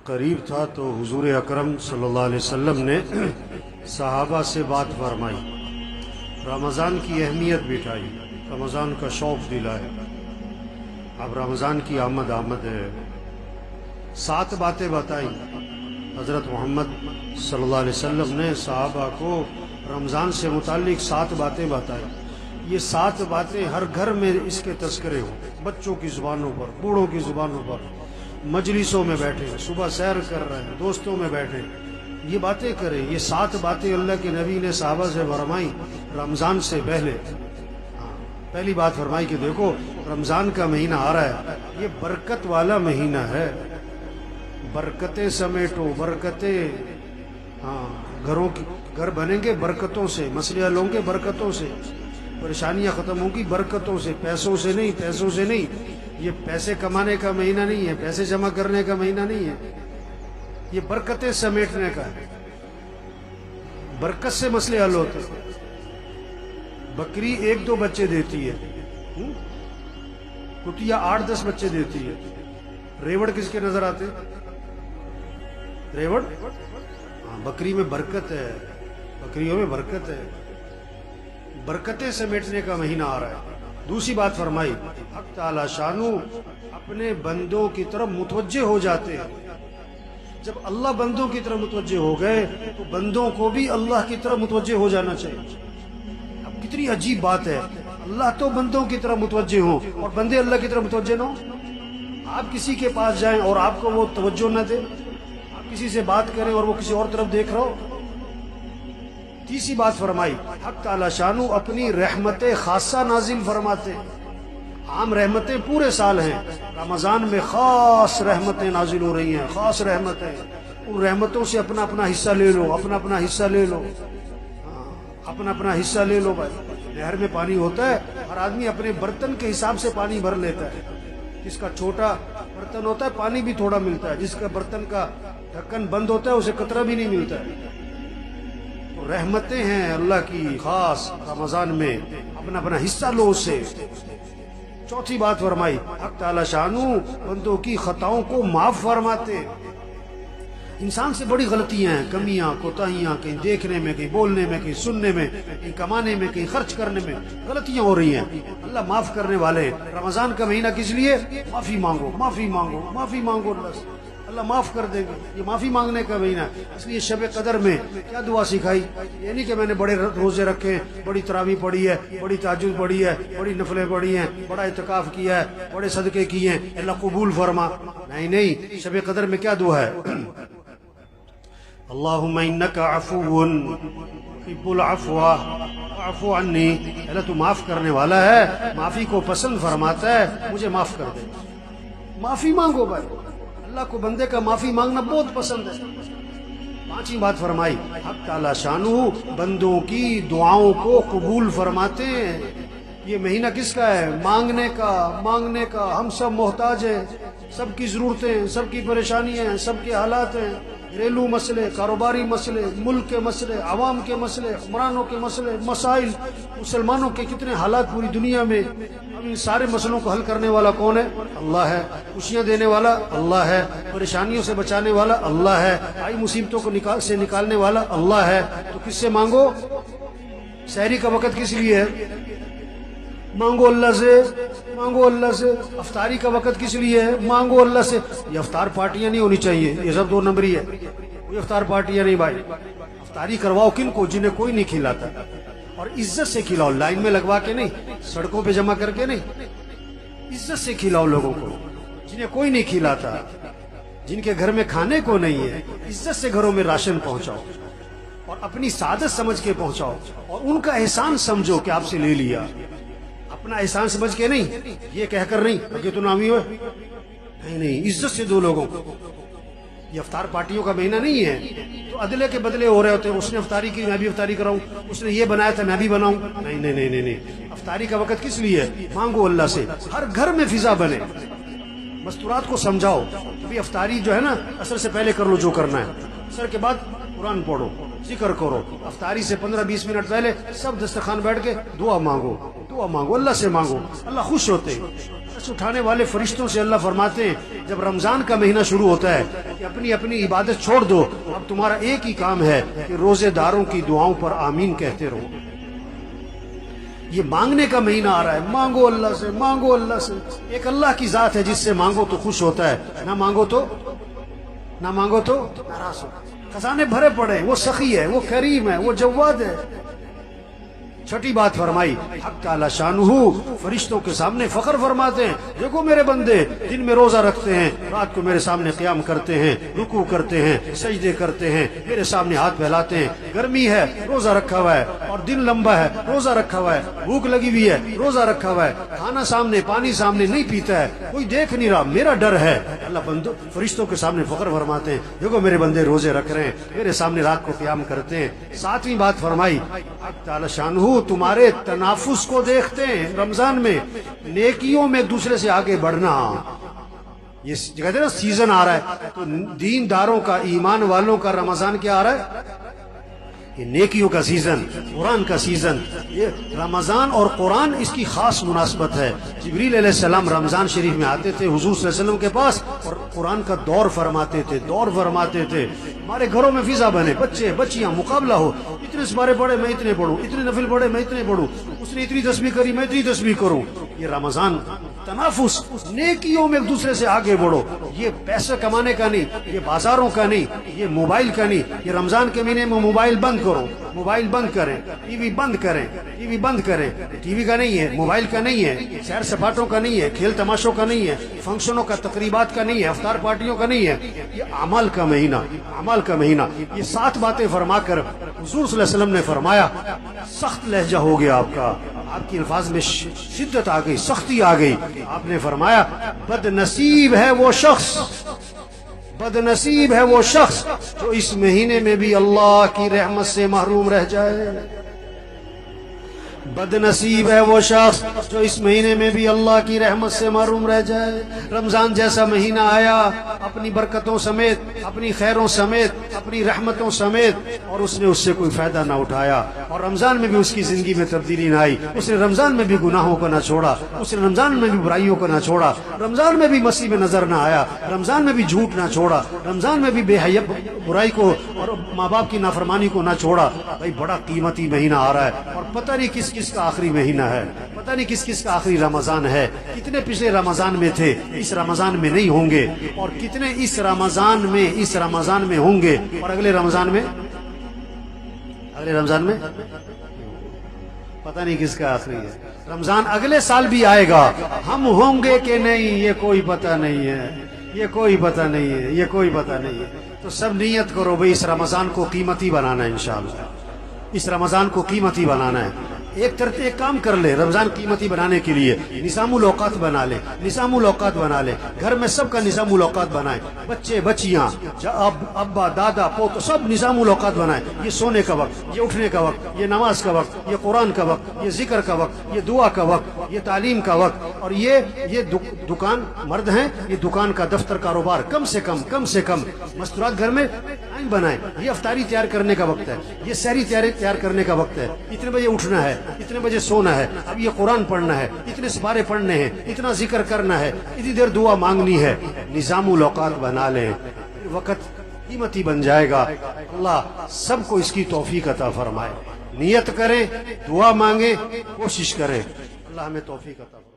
قریب تھا تو حضور اکرم صلی اللہ علیہ وسلم نے صحابہ سے بات فرمائی، رمضان کی اہمیت بٹھائی، رمضان کا شوق دلائے۔ اب رمضان کی آمد ہے، 7 باتیں بتائیں۔ حضرت محمد صلی اللہ علیہ وسلم نے صحابہ کو رمضان سے متعلق 7 باتیں بتائیں۔ یہ 7 باتیں ہر گھر میں اس کے تذکرے ہوں، بچوں کی زبانوں پر، بوڑھوں کی زبانوں پر، مجلسوں میں بیٹھے، صبح سیر کر رہے ہیں، دوستوں میں بیٹھے، یہ باتیں کریں۔ یہ 7 باتیں اللہ کے نبی نے صحابہ سے فرمائی رمضان سے پہلے۔ پہلی بات فرمائی کہ دیکھو رمضان کا مہینہ آ رہا ہے، یہ برکت والا مہینہ ہے، برکتیں سمیٹو، برکتیں، گھر بنیں گے برکتوں سے، مسئلے حل ہوں گے برکتوں سے، پریشانیاں ختم ہوں گی برکتوں سے، پیسوں سے نہیں۔ یہ پیسے کمانے کا مہینہ نہیں ہے، پیسے جمع کرنے کا مہینہ نہیں ہے، یہ برکتیں سمیٹنے کا ہے۔ برکت سے مسئلے حل ہوتے ہیں۔ بکری 1-2 بچے دیتی ہے، کٹیا 8-10 بچے دیتی ہے۔ ریوڑ کس کے نظر آتے؟ ریوڑ، بکری میں برکت ہے، بکریوں میں برکت ہے، برکتیں سمیٹنے کا مہینہ آ رہا ہے۔ دوسری بات فرمائی، حق تعالی شانو اپنے بندوں کی طرف متوجہ ہو جاتے ہیں۔ جب اللہ بندوں کی طرف متوجہ ہو گئے تو بندوں کو بھی اللہ کی طرف متوجہ ہو جانا چاہیے۔ اب کتنی عجیب بات ہے، اللہ تو بندوں کی طرف متوجہ ہوں اور بندے اللہ کی طرف متوجہ نہ ہوں۔ آپ کسی کے پاس جائیں اور آپ کو وہ توجہ نہ دے، آپ کسی سے بات کریں اور وہ کسی اور طرف دیکھ رہا ہو۔ تیسری بات فرمائی، حق تعالی شانو اپنی رحمت خاصہ نازل فرماتے۔ عام رحمتیں پورے سال ہیں، رمضان میں خاص رحمتیں نازل ہو رہی ہیں، خاص رحمتیں۔ ان رحمتوں سے اپنا اپنا حصہ لے لو، اپنا اپنا حصہ لے لو، اپنا اپنا حصہ لے لو۔ بھائی نہر میں پانی ہوتا ہے، ہر آدمی اپنے برتن کے حساب سے پانی بھر لیتا ہے۔ جس کا چھوٹا برتن ہوتا ہے پانی بھی تھوڑا ملتا ہے، جس کا برتن کا ڈھکن بند ہوتا ہے اسے قطرہ بھی نہیں ملتا ہے۔ رحمتیں ہیں اللہ کی خاص رمضان میں، اپنا اپنا حصہ لو اس سے۔ چوتھی بات فرمائی، حق تعالی شانو بندوں کی خطاؤں کو معاف فرماتے۔ انسان سے بڑی غلطیاں ہیں، کمیاں، کوتاہیاں، کہیں دیکھنے میں، کہیں بولنے میں، کہیں سننے میں، کہیں کمانے میں، کہیں خرچ کرنے میں غلطیاں ہو رہی ہیں۔ اللہ معاف کرنے والے ہیں۔ رمضان کا مہینہ کس لیے؟ معافی مانگو، معافی مانگو، معافی مانگو، اللہ معاف کر دے گا۔ یہ معافی مانگنے کا مہینہ ہے۔ اس لیے شب قدر میں کیا دعا سکھائی؟ یہ نہیں کہ میں نے بڑے روزے رکھے، بڑی تراویح پڑھی ہے، بڑی تہجد پڑھی ہے، بڑی نفلیں پڑھی ہیں، بڑا اعتکاف کیا ہے، بڑے صدقے کیے ہیں، اللہ قبول فرما۔ نہیں، شب قدر میں کیا دعا ہے؟ اللہم انک عفو تحب العفو فاعف عنی۔ اللہ تو معاف کرنے والا ہے، معافی کو پسند فرماتا ہے، مجھے معاف کر دے۔ معافی مانگو بھائی، اللہ کو بندے کا معافی مانگنا بہت پسند ہے۔ پانچویں بات فرمائی، حق تعالی شانو بندوں کی دعاؤں کو قبول فرماتے ہیں۔ یہ مہینہ کس کا ہے؟ مانگنے کا۔ ہم سب محتاج ہیں، سب کی ضرورتیں، سب کی پریشانیاں، سب کے حالات ہیں، گھریلو مسئلے، کاروباری مسئلے، ملک کے مسئلے، عوام کے مسئلے، حکمرانوں کے مسئلے، مسائل، مسلمانوں کے کتنے حالات پوری دنیا میں۔ اب ان سارے مسئلوں کو حل کرنے والا کون ہے؟ اللہ ہے۔ خوشیاں دینے والا اللہ ہے، پریشانیوں سے بچانے والا اللہ ہے، آئی مصیبتوں کو سے نکالنے والا اللہ ہے۔ تو کس سے مانگو؟ سحری کا وقت کس لیے ہے؟ مانگو اللہ سے، مانگو اللہ سے۔ افطاری کا وقت کس لیے ہے؟ مانگو اللہ سے۔ یہ افطار پارٹیاں نہیں ہونی چاہیے، یہ سب 2 نمبری ہے۔ کوئی افطار پارٹیاں نہیں بھائی۔ افطاری کرواؤ کن کو؟ جنہیں کوئی نہیں کھلاتا، اور عزت سے کھلاؤ، لائن میں لگوا کے نہیں، سڑکوں پہ جمع کر کے نہیں، عزت سے کھلاؤ لوگوں کو۔ جنہیں کوئی نہیں کھلاتا، جن کے گھر میں کھانے کو نہیں ہے، عزت سے گھروں میں راشن پہنچاؤ اور اپنی سعادت سمجھ کے پہنچاؤ، اور ان کا احسان سمجھو کہ آپ سے لے لیا، اپنا احسان سمجھ کے نہیں، یہ کہہ کر نہیں کہ تو نامی ہوئے، نہیں، عزت سے دو لوگوں کو۔ یہ افطار پارٹیوں کا مہینہ نہیں ہے تو عدلے کے بدلے ہو رہے ہوتے ہیں، اس نے افطاری کی میں بھی افطاری کراؤں، اس نے یہ بنایا تھا میں بھی بناؤں۔ نہیں، افطاری کا وقت کس لیے؟ مانگو اللہ سے، ہر گھر میں فضا بنے۔ مستورات کو سمجھاؤ کہ افطاری جو ہے نا عصر سے پہلے کر لو جو کرنا ہے، عصر کے بعد قرآن پڑھو، ذکر کرو، افطاری سے 15-20 منٹ پہلے سب دسترخوان بیٹھ کے دعا مانگو، اللہ سے مانگو، اللہ خوش ہوتے ہیں۔ بس اٹھانے والے فرشتوں سے اللہ فرماتے ہیں جب رمضان کا مہینہ شروع ہوتا ہے کہ اپنی اپنی عبادت چھوڑ دو، اب تمہارا ایک ہی کام ہے کہ روزے داروں کی دعاؤں پر آمین کہتے رہو۔ یہ مانگنے کا مہینہ آ رہا ہے، مانگو اللہ سے، مانگو اللہ سے۔ ایک اللہ کی ذات ہے جس سے مانگو تو خوش ہوتا ہے، نہ مانگو تو ناراض ہو۔ خزانے بھرے پڑے، وہ سخی ہے، وہ کریم ہے، وہ جواد ہے۔ چھٹی بات فرمائی، حق تعالی شانہ فرشتوں کے سامنے فخر فرماتے ہیں، دیکھو میرے بندے دن میں روزہ رکھتے ہیں، رات کو میرے سامنے قیام کرتے ہیں، رکوع کرتے ہیں، سجدے کرتے ہیں، میرے سامنے ہاتھ پھیلاتے ہیں۔ گرمی ہے روزہ رکھا ہوا ہے، اور دن لمبا ہے روزہ رکھا ہوا ہے، بھوک لگی ہوئی ہے روزہ رکھا ہوا ہے، کھانا سامنے پانی سامنے نہیں پیتا ہے، کوئی دیکھ نہیں رہا، میرا ڈر ہے۔ اللہ بندوں فرشتوں کے سامنے فخر فرماتے ہیں، دیکھو میرے بندے روزے رکھ رہے ہیں، میرے سامنے رات کو قیام کرتے ہیں۔ ساتویں بات فرمائی، حق تعالی شانہ تمہارے تنافس کو دیکھتے ہیں رمضان میں، نیکیوں میں دوسرے سے آگے بڑھنا۔ یہ کہتے ہیں نا سیزن آ رہا ہے، تو دین داروں کا، ایمان والوں کا رمضان کیا آ رہا ہے؟ یہ نیکیوں کا سیزن، قرآن کا سیزن۔ یہ رمضان اور قرآن اس کی خاص مناسبت ہے۔ جبریل علیہ السلام رمضان شریف میں آتے تھے حضور صلی اللہ علیہ وسلم کے پاس، اور قرآن کا دور فرماتے تھے۔ ہمارے گھروں میں فضا بنے، بچے بچیاں مقابلہ ہو، اتنے سپارے پڑھے میں اتنے پڑھوں، اتنے نفل پڑھے میں اتنے پڑھوں، اس نے اتنی تسبیح کری میں اتنی تسبیح کروں۔ یہ رمضان تنافس، نیکیوں میں ایک دوسرے سے آگے بڑھو۔ یہ پیسے کمانے کا نہیں، یہ بازاروں کا نہیں، یہ موبائل کا نہیں۔ یہ رمضان کے مہینے میں موبائل بند کرو، موبائل بند کریں، ٹی وی بند کریں، ٹی وی بند کریں۔ ٹی وی کا نہیں ہے، موبائل کا نہیں ہے، سیر سپاٹوں کا نہیں ہے، کھیل تماشوں کا نہیں ہے، فنکشنوں کا، تقریبات کا نہیں ہے، افطار پارٹیوں کا نہیں ہے۔ یہ اعمال کا مہینہ، اعمال کا مہینہ۔ یہ 7 باتیں فرما کر حضور صلی اللہ علیہ وسلم نے فرمایا، سخت لہجہ ہو گیا آپ کا، آپ کی الفاظ میں شدت آ گئی، سختی آ گئی۔ آپ نے فرمایا، بد نصیب ہے وہ شخص، بد نصیب ہے وہ شخص جو اس مہینے میں بھی اللہ کی رحمت سے محروم رہ جائے۔ بد نصیب ہے وہ شخص جو اس مہینے میں بھی اللہ کی رحمت سے محروم رہ جائے۔ رمضان جیسا مہینہ آیا اپنی برکتوں سمیت، اپنی خیروں سمیت، اپنی رحمتوں سمیت، اور اس نے اس سے کوئی فائدہ نہ اٹھایا، اور رمضان میں بھی اس کی زندگی میں تبدیلی نہ آئی۔ اس نے رمضان میں بھی گناہوں کو نہ چھوڑا، اس نے رمضان میں بھی برائیوں کو نہ چھوڑا، رمضان میں بھی مسیح میں نظر نہ آیا، رمضان میں بھی جھوٹ نہ چھوڑا، رمضان میں بھی بے حیا برائی کو اور ماں باپ کی نافرمانی کو نہ چھوڑا۔ بھائی بڑا قیمتی مہینہ آ رہا ہے، اور پتہ نہیں کس کا آخری مہینہ ہے، پتہ نہیں کس کا آخری رمضان ہے۔ کتنے پچھلے رمضان میں تھے، اس رمضان میں نہیں ہوں گے، اور کتنے اس رمضان میں ہوں گے، اور اگلے رمضان میں پتہ نہیں کس کا آخری ہے۔ رمضان اگلے سال بھی آئے گا، ہم ہوں گے کہ نہیں یہ کوئی پتہ نہیں ہے، یہ کوئی پتہ نہیں ہے، یہ کوئی پتہ نہیں ہے۔ تو سب نیت کرو بھئی اس رمضان کو قیمتی بنانا ہے، انشاءاللہ اس رمضان کو قیمتی بنانا ہے۔ ایک کام کر لے رمضان قیمتی بنانے کے لیے، نظام الاوقات بنا لے، نظام الاوقات بنا لے، گھر میں سب کا نظام الاوقات بنائے، بچے بچیاں، ابا دادا پوت، سب نظام الاوقات بنائے۔ یہ سونے کا وقت، یہ اٹھنے کا وقت، یہ نماز کا وقت، یہ قرآن کا وقت، یہ ذکر کا وقت، یہ دعا کا وقت، یہ تعلیم کا وقت، اور یہ دکان مرد ہیں، یہ دکان کا دفتر کاروبار کم سے کم مستورات گھر میں ٹائم بنائیں۔ یہ افطاری تیار کرنے کا وقت ہے، یہ سحری تیار کرنے کا وقت ہے، اتنے بجے اٹھنا ہے، اتنے بجے سونا ہے، اب یہ قرآن پڑھنا ہے، اتنے سپارے پڑھنے ہیں، اتنا ذکر کرنا ہے، اتنی دیر دعا مانگنی ہے۔ نظام الاوقات بنا لیں، وقت قیمتی بن جائے گا۔ اللہ سب کو اس کی توفیق عطا فرمائے۔ نیت کریں، دعا مانگیں، کوشش کریں، اللہ ہمیں توفیق عطا فرمائے۔